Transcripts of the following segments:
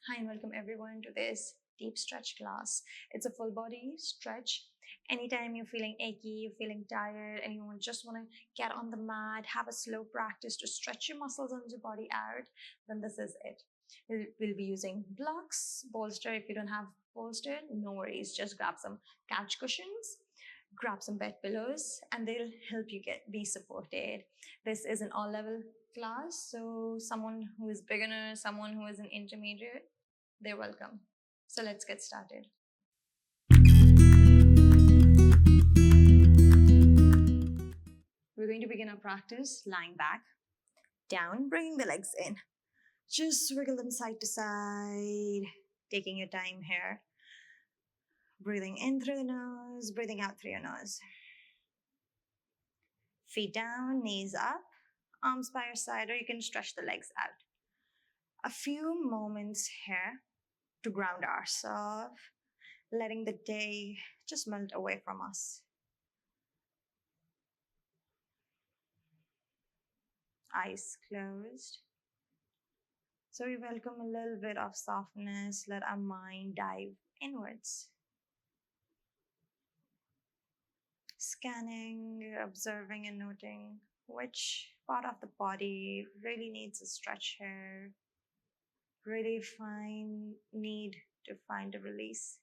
Hi and welcome everyone to this deep stretch class. It's a full body stretch. Anytime you're feeling achy, you're feeling tired, and you just want to get on the mat, have a slow practice to stretch your muscles and your body out, then this is it. We'll be using blocks, bolster. If you don't have bolster, no worries. Just grab some couch cushions, grab some bed pillows, and they'll help you be supported. This is an all level class, so someone who is beginner, someone who is an intermediate, they're welcome. So let's get started. We're going to begin our practice lying back, down, bringing the legs in. Just wiggle them side to side, taking your time here. Breathing in through the nose, breathing out through your nose. Feet down, knees up, arms by your side, or you can stretch the legs out. A few moments here to ground ourselves, letting the day just melt away from us. Eyes closed. So we welcome a little bit of softness, let our mind dive inwards. Scanning, observing, and noting which part of the body really needs a stretch here, really need to find a release.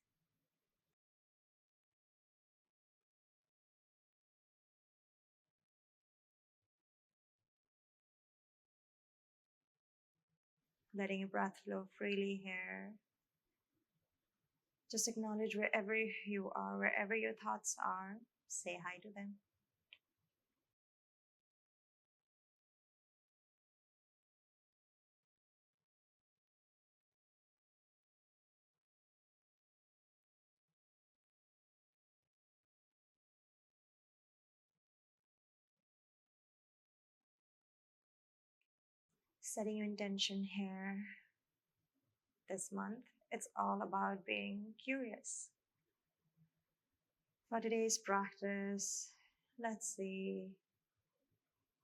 Letting your breath flow freely here. Just acknowledge wherever you are, wherever your thoughts are, say hi to them. Setting your intention here this month, it's all about being curious. For today's practice, let's see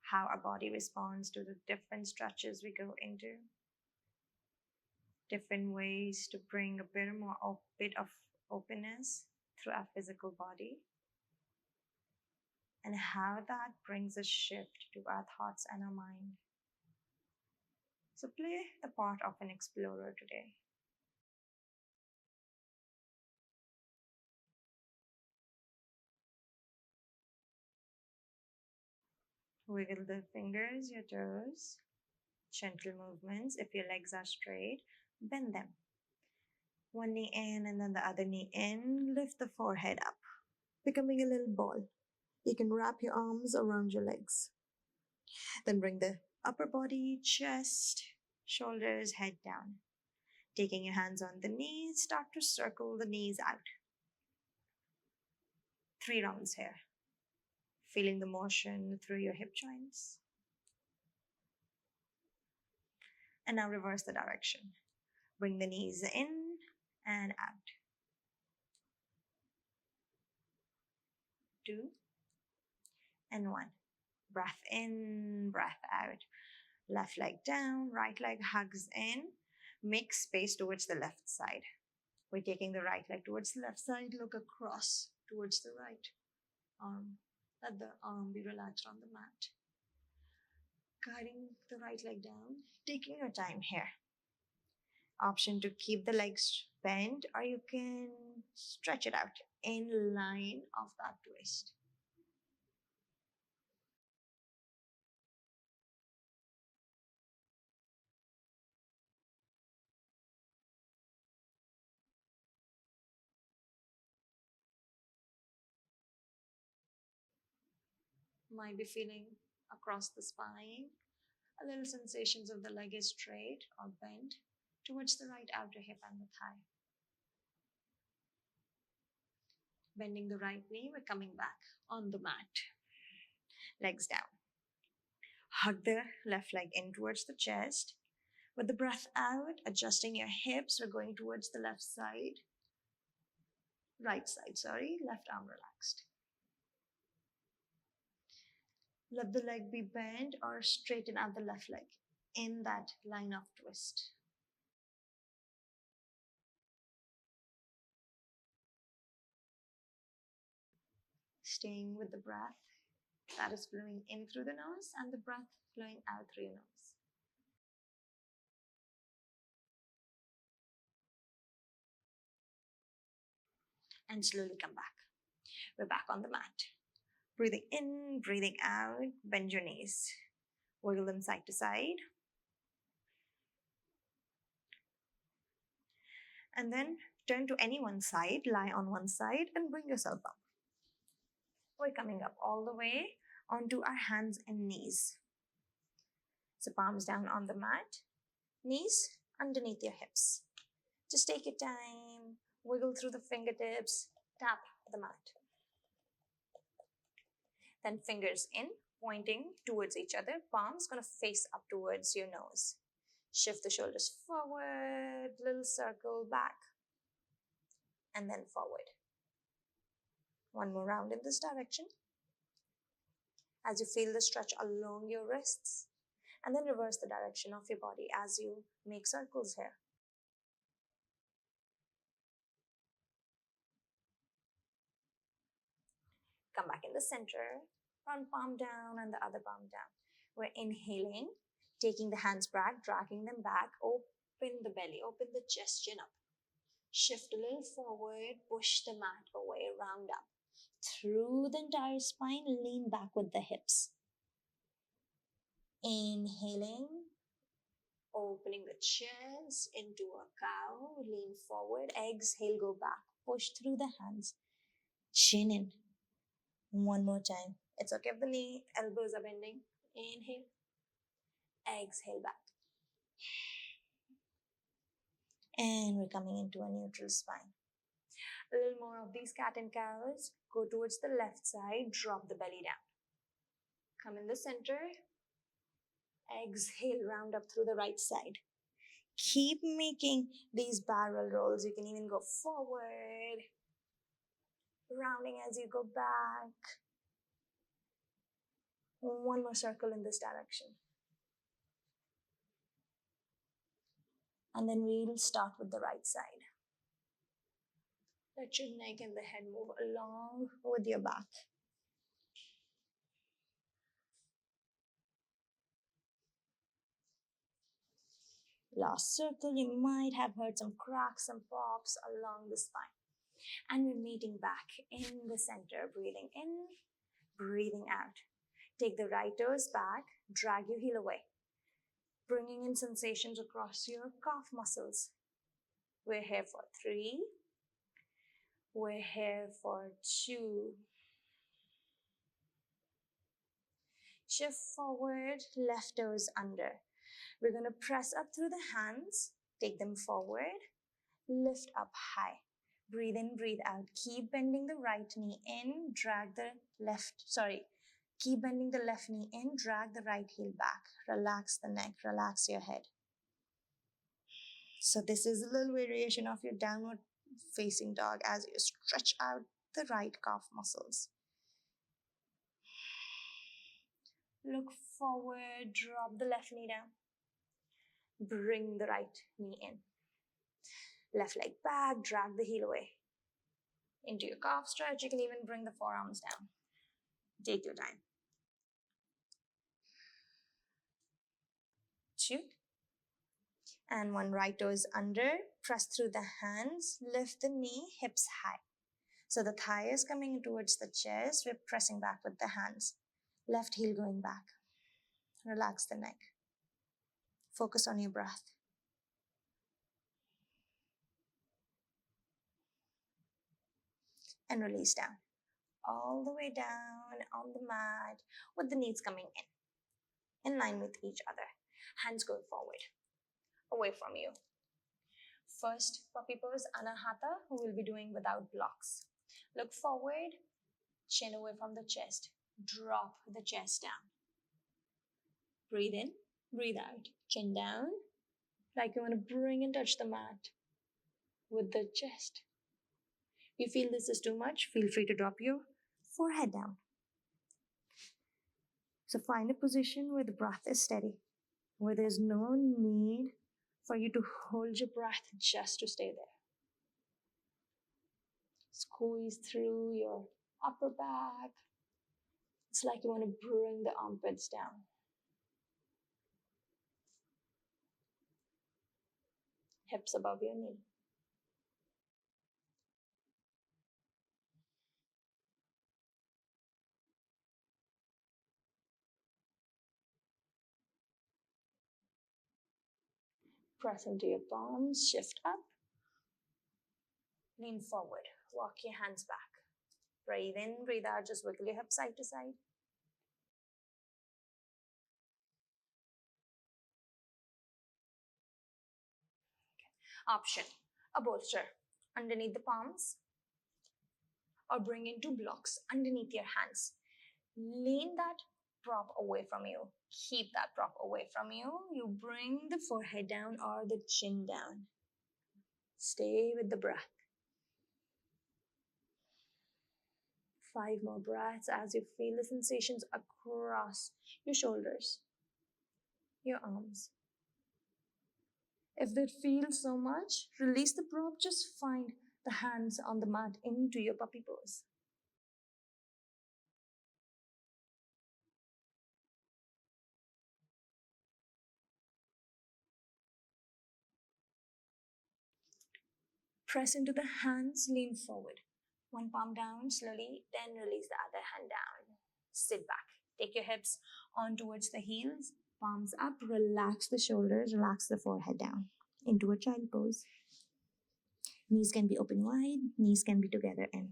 how our body responds to the different stretches we go into. Different ways to bring a bit of openness through our physical body, and how that brings a shift to our thoughts and our mind. So play the part of an explorer today. Wiggle the fingers, your toes, gentle movements. If your legs are straight, bend them. One knee in and then the other knee in. Lift the forehead up, becoming a little ball. You can wrap your arms around your legs. Then bring the upper body, chest, shoulders, head down. Taking your hands on the knees, start to circle the knees out. 3 rounds here. Feeling the motion through your hip joints. And now reverse the direction. Bring the knees in and out. 2 and 1. Breath in, breath out. Left leg down, right leg hugs in. Make space towards the left side. We're taking the right leg towards the left side. Look across towards the right arm. Let the arm be relaxed on the mat. Guiding the right leg down. Taking your time here. Option to keep the legs bent, or you can stretch it out in line of that twist. Might be feeling across the spine, a little sensations of the leg is straight or bent towards the right outer hip and the thigh. Bending the right knee, we're coming back on the mat. Legs down. Hug the left leg in towards the chest. With the breath out, adjusting your hips, we're going towards the left side. Left arm relaxed. Let the leg be bent or straighten out the left leg in that line of twist. staying with the breath that is flowing in through the nose and the breath flowing out through your nose. And slowly come back. We're back on the mat. Breathing in, breathing out, bend your knees. Wiggle them side to side. And then turn to any one side, lie on one side, and bring yourself up. We're coming up all the way onto our hands and knees. So palms down on the mat, knees underneath your hips. Just take your time, wiggle through the fingertips, tap the mat. Then fingers in, pointing towards each other, palms gonna face up towards your nose. Shift the shoulders forward, little circle back, and then forward. One more round in this direction. As you feel the stretch along your wrists, and then reverse the direction of your body as you make circles here. Come back in the center, one palm down and the other palm down. We're inhaling, taking the hands back, dragging them back, open the belly, open the chest, chin up. Shift a little forward, push the mat away, round up. Through the entire spine, lean back with the hips. Inhaling, opening the chest into a cow, lean forward, exhale, go back, push through the hands, chin in. One more time. It's okay if the knee, elbows are bending. Inhale, exhale back. And we're coming into a neutral spine. A little more of these cat and cows. Go towards the left side, drop the belly down. Come in the center. Exhale, round up through the right side. Keep making these barrel rolls. You can even go forward, rounding as you go back. One more circle in this direction. And then we'll start with the right side. Let your neck and the head move along with your back. Last circle, you might have heard some cracks and pops along the spine. And we're meeting back in the center, breathing in, breathing out. Take the right toes back, drag your heel away, bringing in sensations across your calf muscles. We're here for 3. We're here for 2. Shift forward, left toes under. We're going to press up through the hands, take them forward, lift up high. Breathe in, breathe out. Keep bending the right knee in, keep bending the left knee in, drag the right heel back. Relax the neck, relax your head. So this is a little variation of your downward facing dog as you stretch out the right calf muscles. Look forward, drop the left knee down. Bring the right knee in. Left leg back, drag the heel away. Into your calf stretch, you can even bring the forearms down. Take your time. 2. And one right toe is under. Press through the hands, lift the knee, hips high. So the thigh is coming towards the chest. We're pressing back with the hands. Left heel going back. Relax the neck. Focus on your breath. And release down. All the way down on the mat with the knees coming in line with each other. Hands going forward, away from you. First, puppy pose, anahata, who will be doing without blocks. Look forward, chin away from the chest. Drop the chest down. Breathe in, breathe out. Chin down, like you want to bring and touch the mat with the chest. If you feel this is too much, feel free to drop your forehead down. So find a position where the breath is steady, where there's no need for you to hold your breath just to stay there. Squeeze through your upper back. It's like you want to bring the armpits down. Hips above your knee. Press into your palms, shift up, lean forward, walk your hands back. Breathe in, breathe out, just wiggle your hips side to side. Option, a bolster underneath the palms, or bring in two blocks underneath your hands. Lean that prop away from you. Keep that prop away from you. You bring the forehead down or the chin down. Stay with the breath. 5 more breaths as you feel the sensations across your shoulders, your arms. If that feels so much, release the prop. Just find the hands on the mat into your puppy pose. Press into the hands, lean forward. One palm down slowly, then release the other hand down. Sit back. Take your hips on towards the heels, palms up, relax the shoulders, relax the forehead down into a child pose. Knees can be open wide, knees can be together and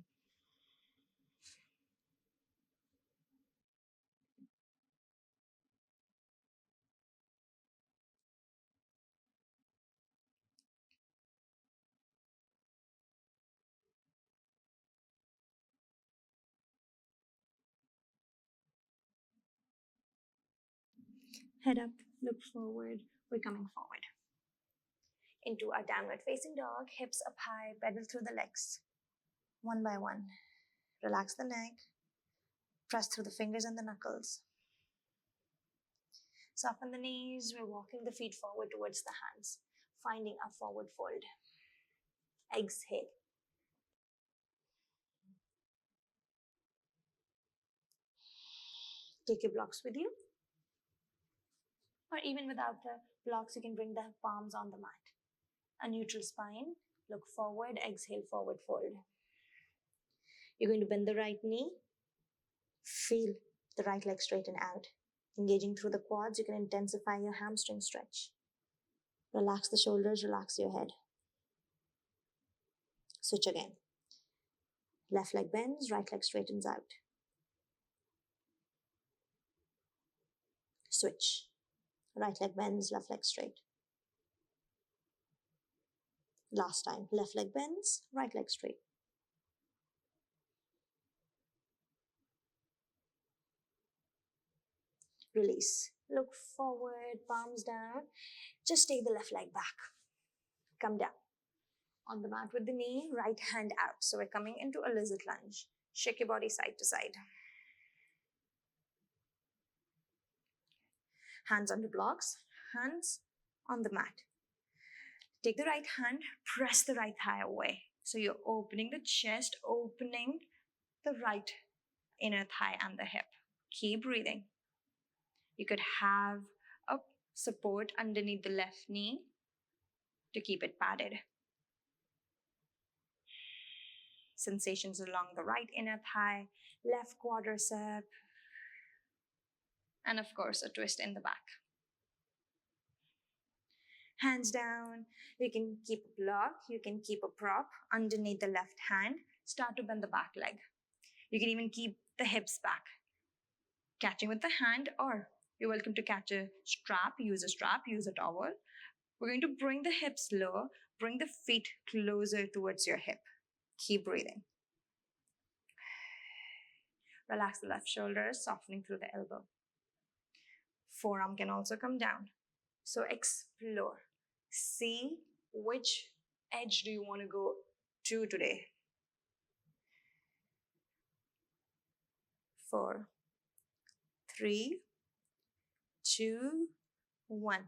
head up, look forward. We're coming forward. Into our downward facing dog, hips up high, pedal through the legs. One by one. Relax the neck, press through the fingers and the knuckles. Soften the knees, we're walking the feet forward towards the hands, finding a forward fold. Exhale. Take your blocks with you, or even without the blocks, you can bring the palms on the mat. A neutral spine, look forward, exhale, forward fold. You're going to bend the right knee, feel the right leg straighten out. Engaging through the quads, you can intensify your hamstring stretch. Relax the shoulders, relax your head. Switch again. Left leg bends, right leg straightens out. Switch. Right leg bends, left leg straight. Last time, left leg bends, right leg straight. Release. Look forward, palms down. Just take the left leg back. Come down. On the mat with the knee, right hand out. So we're coming into a lizard lunge. Shake your body side to side. Hands on the blocks, hands on the mat. Take the right hand, press the right thigh away. So you're opening the chest, opening the right inner thigh and the hip. Keep breathing. You could have a support underneath the left knee to keep it padded. Sensations along the right inner thigh, left quadricep, and of course a twist in the back. Hands down, you can keep a block, you can keep a prop underneath the left hand, start to bend the back leg. You can even keep the hips back, catching with the hand, or you're welcome to catch a strap, use a towel. We're going to bring the hips lower, bring the feet closer towards your hip. Keep breathing. Relax the left shoulder, softening through the elbow. Forearm can also come down. So explore. See which edge do you want to go to today. 4, 3, 2, 1.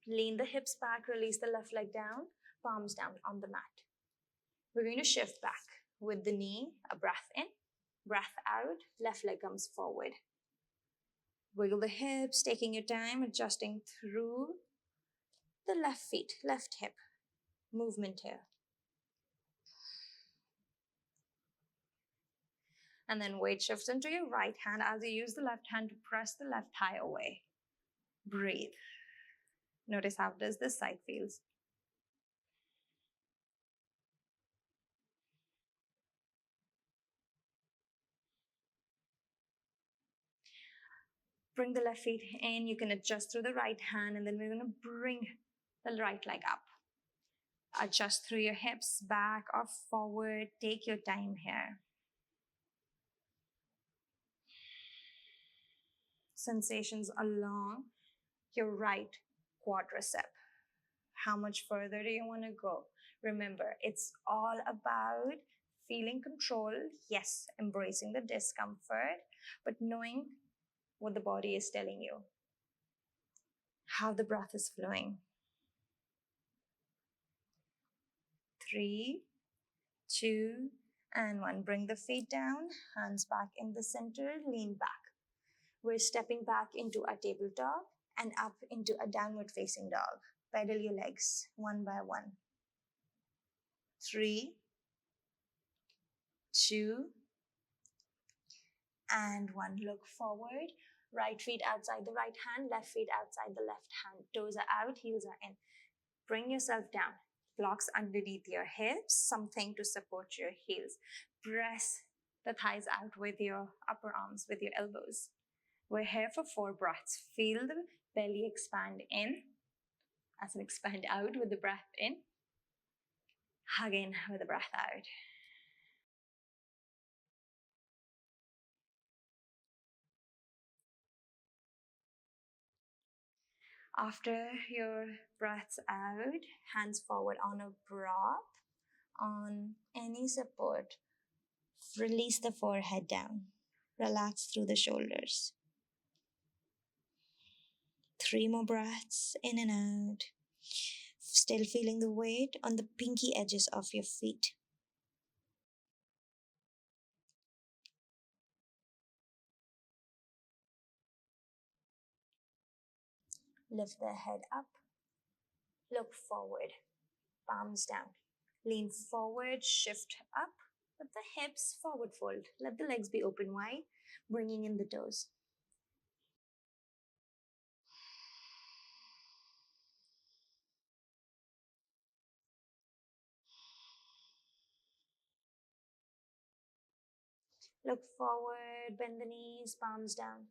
Lean the hips back, release the left leg down, palms down on the mat. We're going to shift back. with the knee, a breath in, breath out, left leg comes forward. Wiggle the hips, taking your time, adjusting through the left feet, left hip. Movement here. And then weight shifts into your right hand as you use the left hand to press the left thigh away. Breathe. Notice how does this side feels. Bring the left feet in. You can adjust through the right hand, and then we're going to bring the right leg up. Adjust through your hips, back or forward. Take your time here. Sensations along your right quadricep. How much further do you want to go? Remember, it's all about feeling controlled. Yes, embracing the discomfort, but knowing what the body is telling you, how the breath is flowing. 3, 2, and 1. Bring the feet down, hands back in the center, lean back. We're stepping back into a table dog and up into a downward facing dog. Pedal your legs one by one. 3, 2, and 1. Look forward. Right feet outside the right hand, left feet outside the left hand. Toes are out, heels are in. Bring yourself down. Blocks underneath your hips, something to support your heels. Press the thighs out with your upper arms, with your elbows. We're here for 4 breaths. Feel the belly expand in, as in expand out with the breath in. Hug in with the breath out. After your breaths out, hands forward on a breath, on any support. Release the forehead down. Relax through the shoulders. 3 more breaths in and out. Still feeling the weight on the pinky edges of your feet. Lift the head up. Look forward. Palms down. Lean forward, shift up. With the hips forward fold. Let the legs be open wide, bringing in the toes. Look forward, bend the knees, palms down.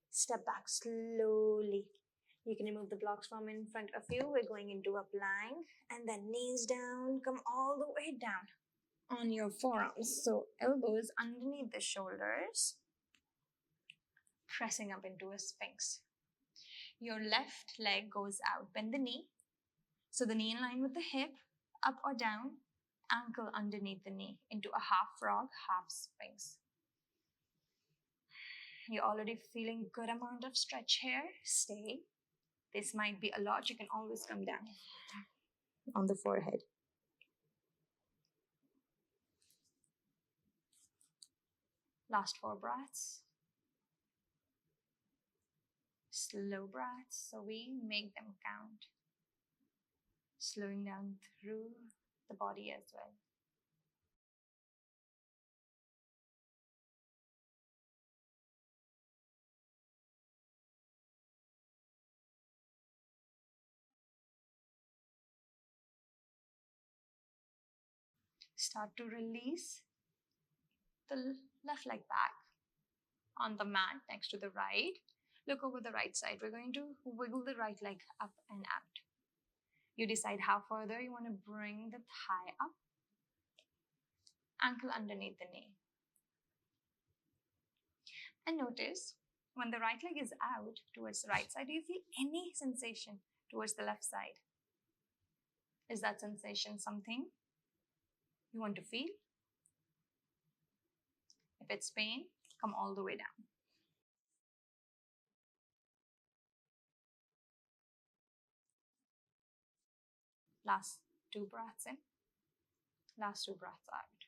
Step back slowly. You can remove the blocks from in front of you. We're going into a plank, and then knees down, come all the way down on your forearms. So elbows underneath the shoulders, pressing up into a sphinx. Your left leg goes out. Bend the knee. So the knee in line with the hip, up or down, ankle underneath the knee into a half frog, half sphinx. You're already feeling good amount of stretch here. Stay. This might be a lot. You can always come down on the forehead. Last 4 breaths. Slow breaths, so we make them count. Slowing down through the body as well. Start to release the left leg back on the mat next to the right. Look over the right side. We're going to wiggle the right leg up and out. You decide how further you want to bring the thigh up. Ankle underneath the knee. And notice when the right leg is out towards the right side, do you feel any sensation towards the left side? Is that sensation something you want to feel? If it's pain, come all the way down. Last 2 breaths in, last 2 breaths out.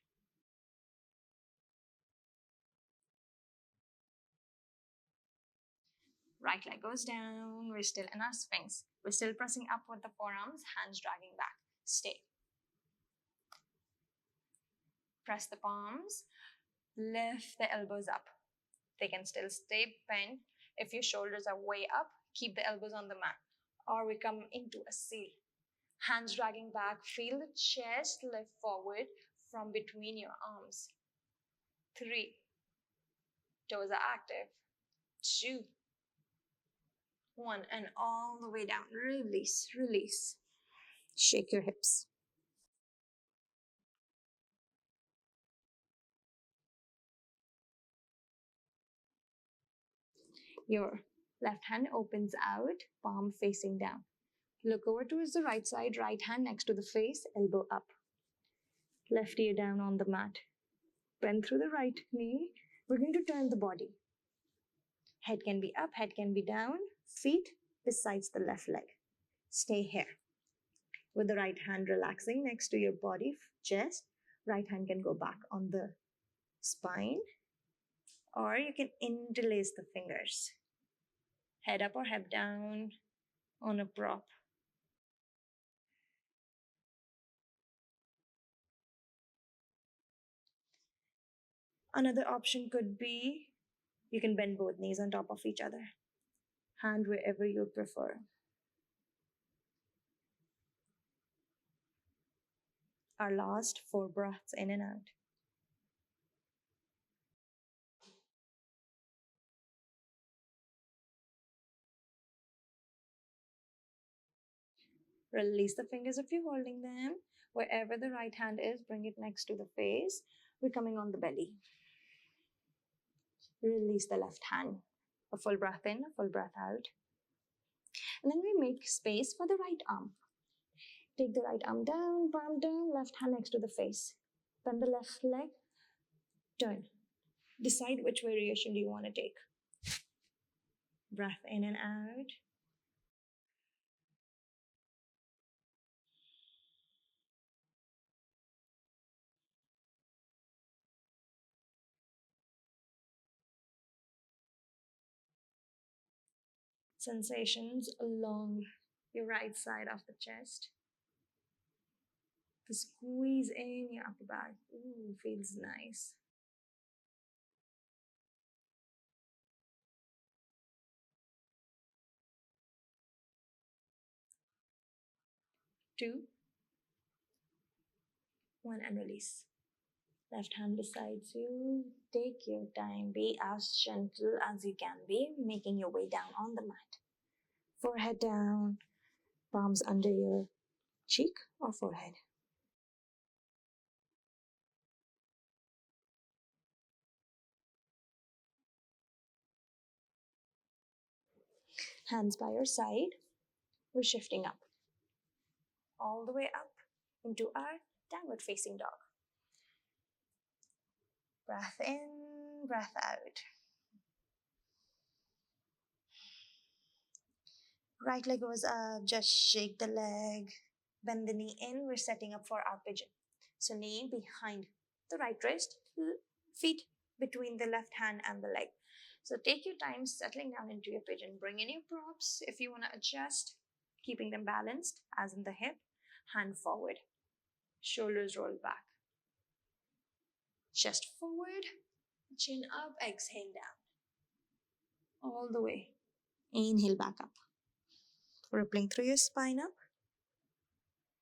Right leg goes down. We're still in our sphinx. We're still pressing up with the forearms, hands dragging back. Stay. Press the palms. Lift the elbows up. They can still stay bent. If your shoulders are way up, keep the elbows on the mat. Or we come into a seal. Hands dragging back. Feel the chest lift forward from between your arms. 3. Toes are active. 2. 1. And all the way down. Release, release. Shake your hips. Your left hand opens out, palm facing down. Look over towards the right side, right hand next to the face, elbow up. Left ear down on the mat. Bend through the right knee. We're going to turn the body. Head can be up, head can be down. Feet besides the left leg. Stay here. With the right hand relaxing next to your body, chest. Right hand can go back on the spine. Or you can interlace the fingers. Head up or head down on a prop. Another option could be you can bend both knees on top of each other. Hand wherever you prefer. Our last 4 breaths in and out. Release the fingers if you're holding them. Wherever the right hand is, bring it next to the face. We're coming on the belly. Release the left hand. A full breath in, a full breath out. And then we make space for the right arm. Take the right arm down, palm down, left hand next to the face. Bend the left leg, turn. Decide which variation do you want to take. Breath in and out. Sensations along your right side of the chest. The squeeze in your upper back. Ooh, feels nice. 2, 1, and release. Left hand besides you. Take your time. Be as gentle as you can be, making your way down on the mat. Forehead down, palms under your cheek or forehead. Hands by your side. We're shifting up. All the way up into our downward facing dog. Breath in, breath out. Right leg goes up, just shake the leg. Bend the knee in, we're setting up for our pigeon. So knee behind the right wrist, feet between the left hand and the leg. So take your time settling down into your pigeon. Bring in your props if you want to adjust, keeping them balanced as in the hip. Hand forward, shoulders roll back. Chest forward, chin up, exhale down. All the way. Inhale back up. Rippling through your spine up.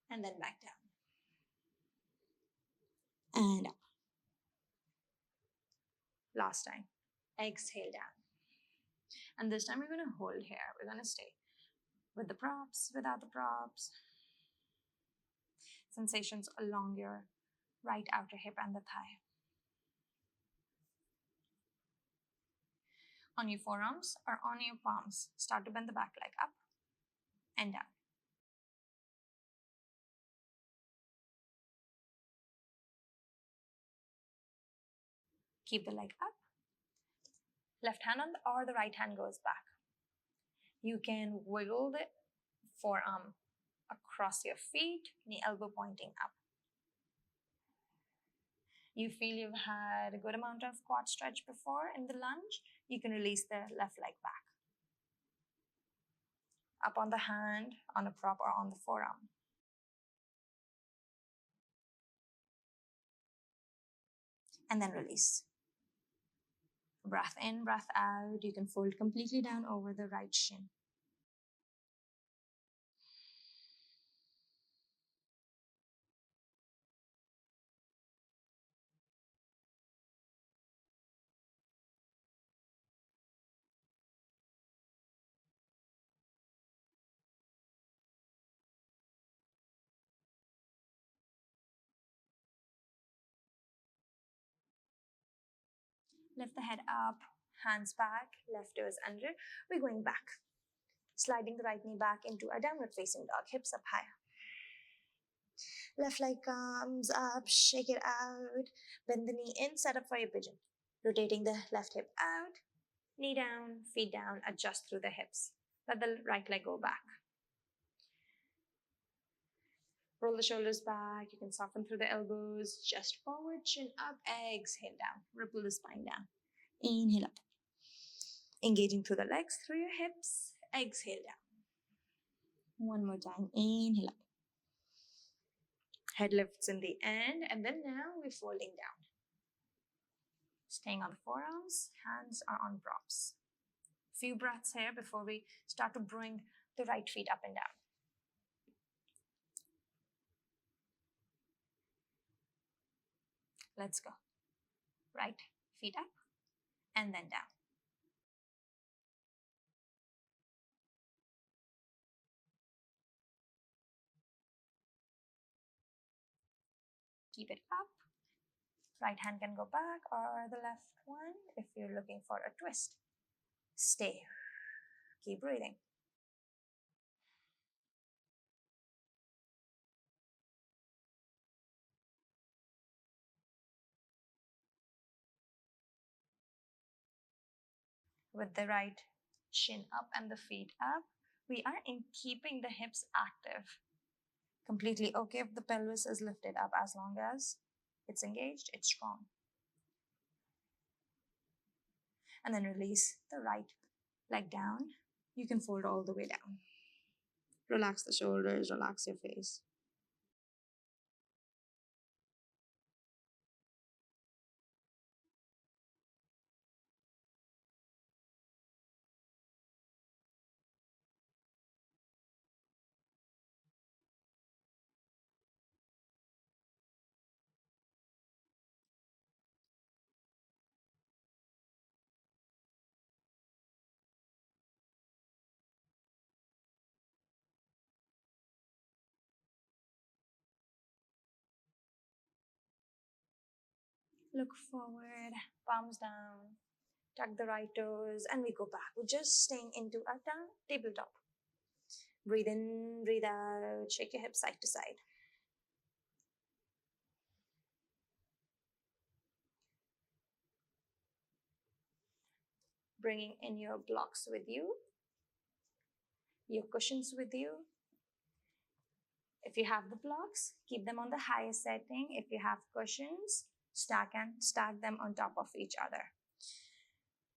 And then back down. And up. Last time. Exhale down. And this time we're going to hold here. We're going to stay with the props, without the props. Sensations along your right outer hip and the thigh. On your forearms or on your palms, start to bend the back leg up and down. Keep the leg up. Left hand on or the right hand goes back. You can wiggle the forearm across your feet, knee elbow pointing up. You feel you've had a good amount of quad stretch before in the lunge, you can release the left leg back. up on the hand, on a prop, or on the forearm. And then release. Breath in, breath out. You can fold completely down over the right shin. Lift the head up, hands back, left toes under. We're going back. Sliding the right knee back into a downward facing dog, hips up high. Left leg comes up, shake it out. Bend the knee in, set up for your pigeon. Rotating the left hip out, knee down, feet down, adjust through the hips. Let the right leg go back. Roll the shoulders back. You can soften through the elbows. Chest forward, chin up, exhale down. Ripple the spine down. Inhale up. Engaging through the legs, through your hips. Exhale down. One more time. Inhale up. Head lifts in the end, and then now we're folding down. Staying on the forearms, hands are on props. Few breaths here before we start to bring the right feet up and down. Let's go. Right feet up and then down. Keep it up. Right hand can go back or the left one if you're looking for a twist. Stay. Keep breathing. With the right shin up and the feet up, we are in keeping the hips active. Completely okay if the pelvis is lifted up as long as it's engaged, it's strong. And then release the right leg down. You can fold all the way down. Relax the shoulders, relax your face. Look forward, palms down, tuck the right toes, and we go back. We're just staying into a down tabletop. Breathe in, breathe out, shake your hips side to side. Bringing in your blocks with you, your cushions with you. If you have the blocks, keep them on the highest setting. If you have cushions, stack them on top of each other.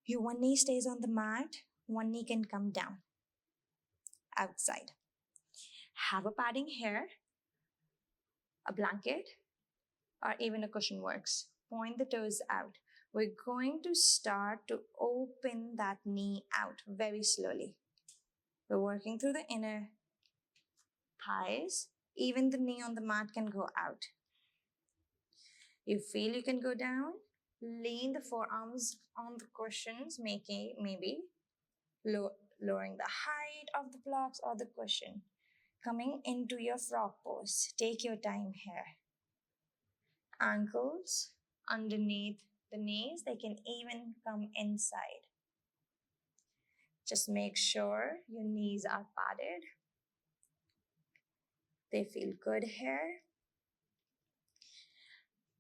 Your one knee stays on the mat, one knee can come down outside. Have a padding here, a blanket, or even a cushion works. Point the toes out. We're going to start to open that knee out very slowly. We're working through the inner thighs. Even the knee on the mat can go out. You feel you can go down? Lean the forearms on the cushions, maybe lowering the height of the blocks or the cushion. Coming into your frog pose. Take your time here. Ankles underneath the knees, they can even come inside. Just make sure your knees are padded. They feel good here.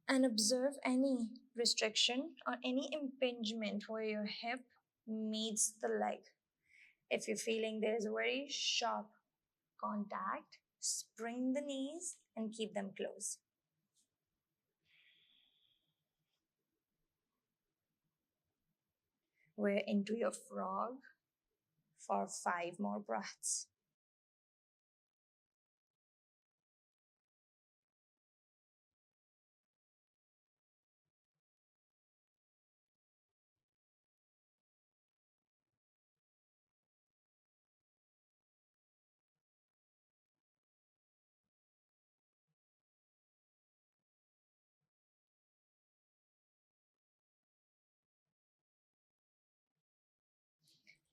And observe any restriction or any impingement where your hip meets the leg. If you're feeling there's a very sharp contact, spring the knees and keep them close. We're into your frog for 5 more breaths.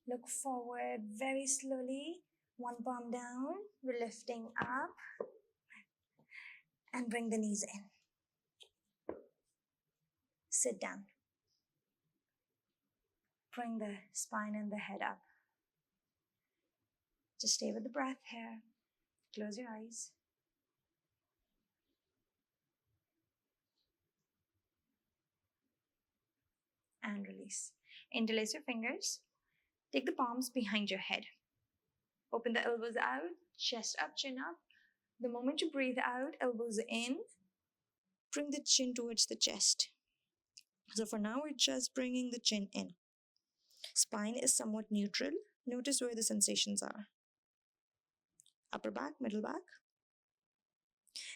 Look forward very slowly. One palm down. We're lifting up and bring the knees in. Sit down. Bring the spine and the head up. Just stay with the breath here. Close your eyes. And release. Interlace your fingers. Take the palms behind your head. Open the elbows out, chest up, chin up. The moment you breathe out, elbows in, bring the chin towards the chest. So for now, we're just bringing the chin in. Spine is somewhat neutral. Notice where the sensations are. Upper back, middle back.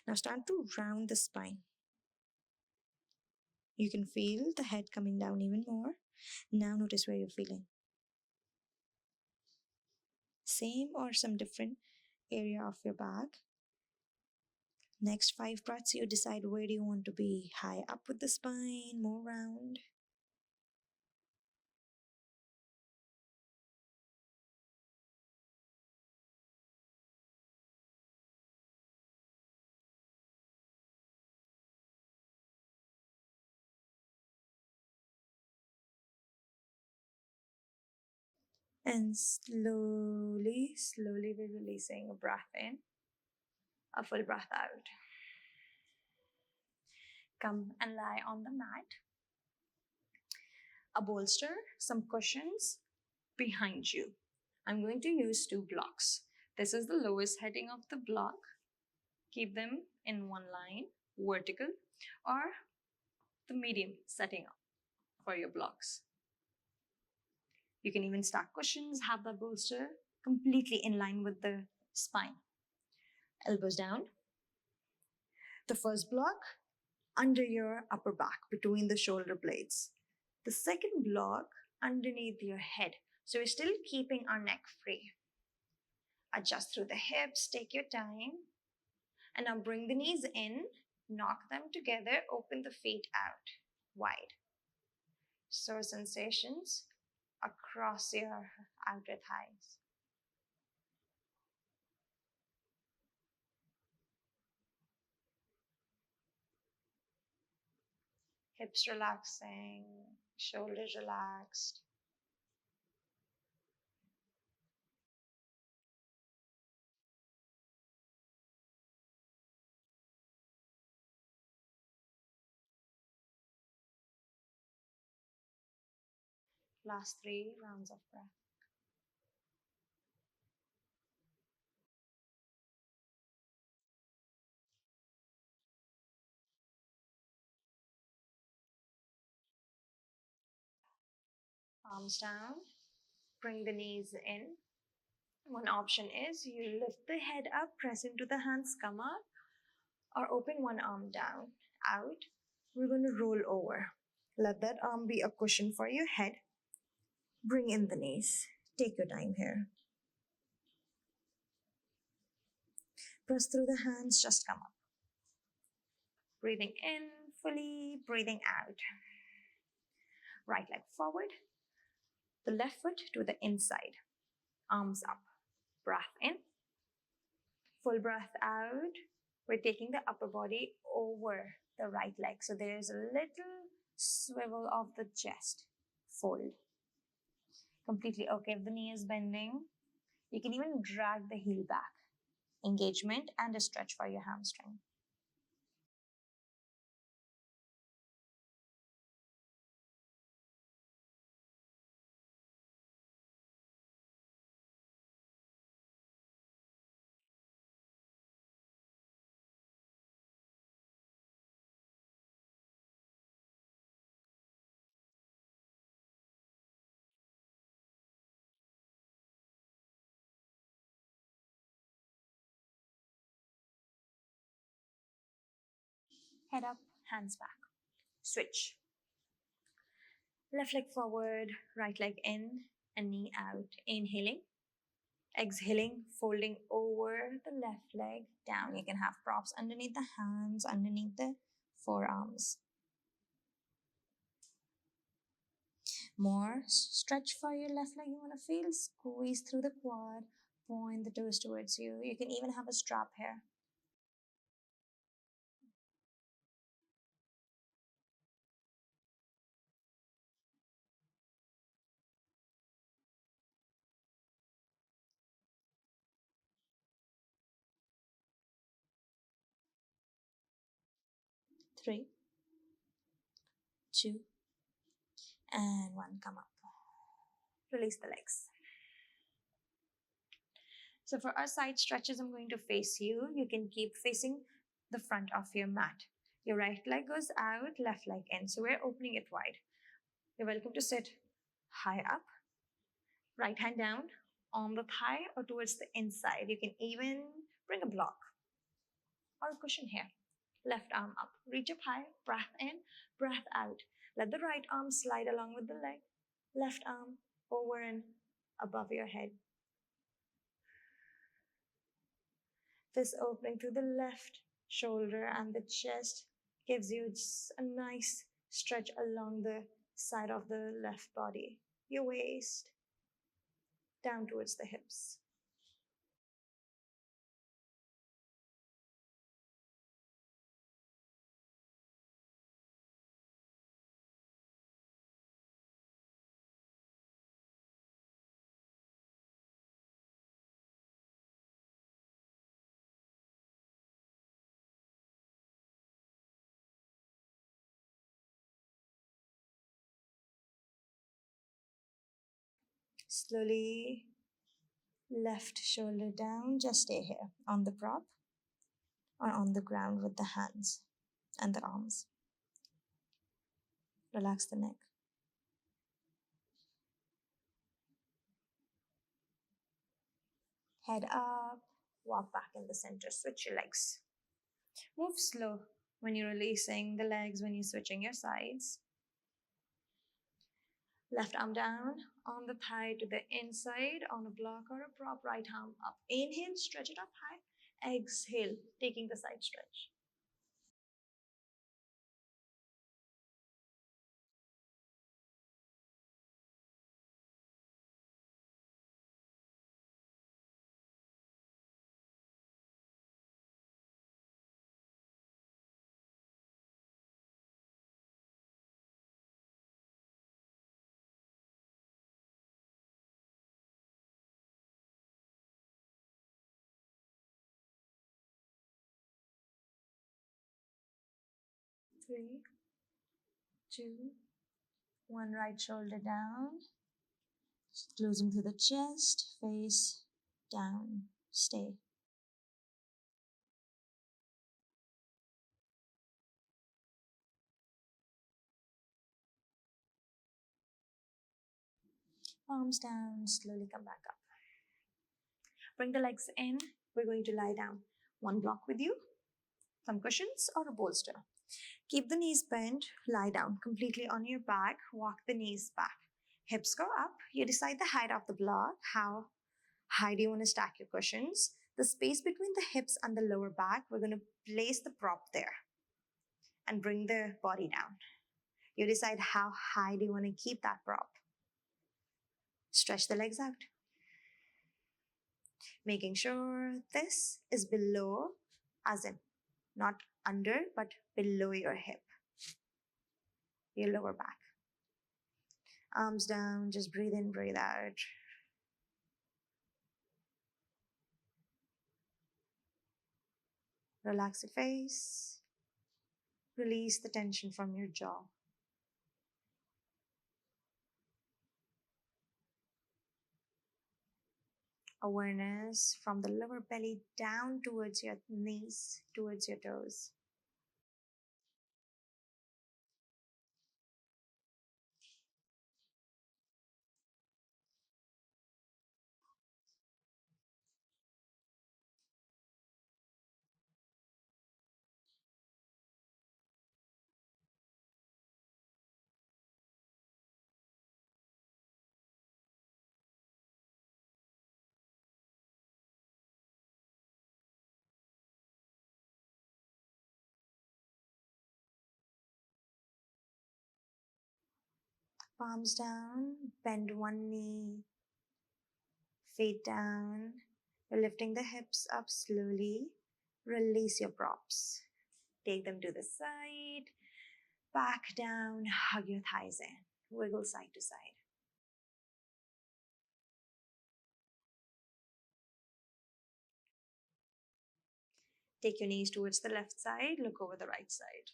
Now start to round the spine. You can feel the head coming down even more. Now notice where you're feeling. Same or some different area of your back. Next 5 breaths, you decide where do you want to be. High up with the spine, more round. And slowly, slowly we're releasing a breath in, a full breath out. Come and lie on the mat. A bolster, some cushions behind you. I'm going to use 2 blocks. This is the lowest heading of the block. Keep them in one line, vertical, or the medium setting up for your blocks. You can even stack cushions, have the bolster completely in line with the spine. Elbows down. The first block under your upper back, between the shoulder blades. The second block underneath your head. So we're still keeping our neck free. Adjust through the hips, take your time. And now bring the knees in, knock them together, open the feet out wide. So sensations across your outer thighs. Hips relaxing, shoulders relaxed. Last 3 rounds of breath. Palms down, bring the knees in. One option is you lift the head up, press into the hands, come up, or open one arm down, out. We're going to roll over. Let that arm be a cushion for your head. Bring in the knees. Take your time here. Press through the hands, just come up. Breathing in fully, breathing out. Right leg forward, the left foot to the inside. Arms up. Breath in. Full breath out. We're taking the upper body over the right leg. So there's a little swivel of the chest. Fold. Completely okay if the knee is bending. You can even drag the heel back. Engagement and a stretch for your hamstring. Head up, hands back. Switch. Left leg forward, right leg in, and knee out. Inhaling. Exhaling, folding over the left leg down. You can have props underneath the hands, underneath the forearms. More stretch for your left leg. You want to feel squeeze through the quad, point the toes towards you. You can even have a strap here. 3, 2, and 1. Come up. Release the legs. So for our side stretches, I'm going to face you. You can keep facing the front of your mat. Your right leg goes out, left leg in. So we're opening it wide. You're welcome to sit high up, right hand down on the thigh or towards the inside. You can even bring a block or a cushion here. Left arm up, reach up high, breath in, breath out. Let the right arm slide along with the leg. Left arm over and above your head. This opening through the left shoulder and the chest gives you just a nice stretch along the side of the left body. Your waist down towards the hips. Slowly left shoulder down. Just stay here on the prop or on the ground with the hands and the arms. Relax the neck. Head up, walk back in the center, switch your legs. Move slow when you're releasing the legs, when you're switching your sides. Left arm down on the thigh to the inside on a block or a prop, right arm up. Inhale, stretch it up high. Exhale, taking the side stretch. Three, two, one. Right shoulder down. Closing through the chest, face down. Stay. Palms down, slowly come back up. Bring the legs in. We're going to lie down. One block with you, some cushions or a bolster. Keep the knees bent, lie down completely on your back, walk the knees back. Hips go up. You decide the height of the block. How high do you want to stack your cushions? The space between the hips and the lower back, we're going to place the prop there and bring the body down. You decide how high do you want to keep that prop. Stretch the legs out. Making sure this is below, as in not under, but below your hip, your lower back. Arms down, just breathe in, breathe out. Relax your face. Release the tension from your jaw. Awareness from the lower belly down towards your knees, towards your toes. Palms down, bend one knee, feet down. You're lifting the hips up slowly. Release your props. Take them to the side, back down, hug your thighs in. Wiggle side to side. Take your knees towards the left side, look over the right side.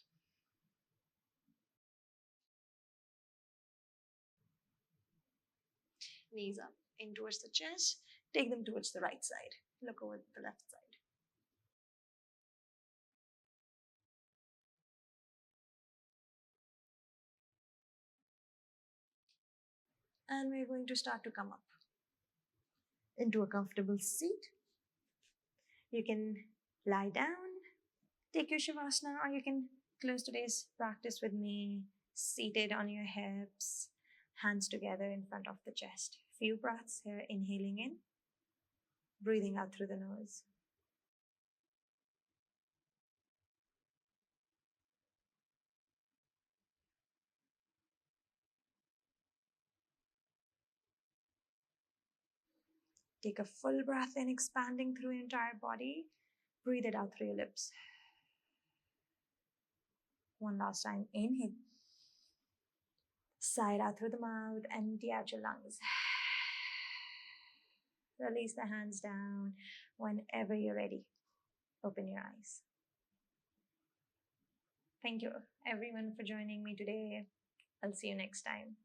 Knees up, in towards the chest, take them towards the right side, look over the left side. And we're going to start to come up into a comfortable seat. You can lie down, take your Shavasana, or you can close today's practice with me, seated on your hips, hands together in front of the chest. Few breaths here, inhaling in, breathing out through the nose. Take a full breath in, expanding through your entire body. Breathe it out through your lips. One last time, inhale. Sigh out through the mouth, empty out your lungs. Release the hands down. Whenever you're ready, open your eyes. Thank you, everyone, for joining me today. I'll see you next time.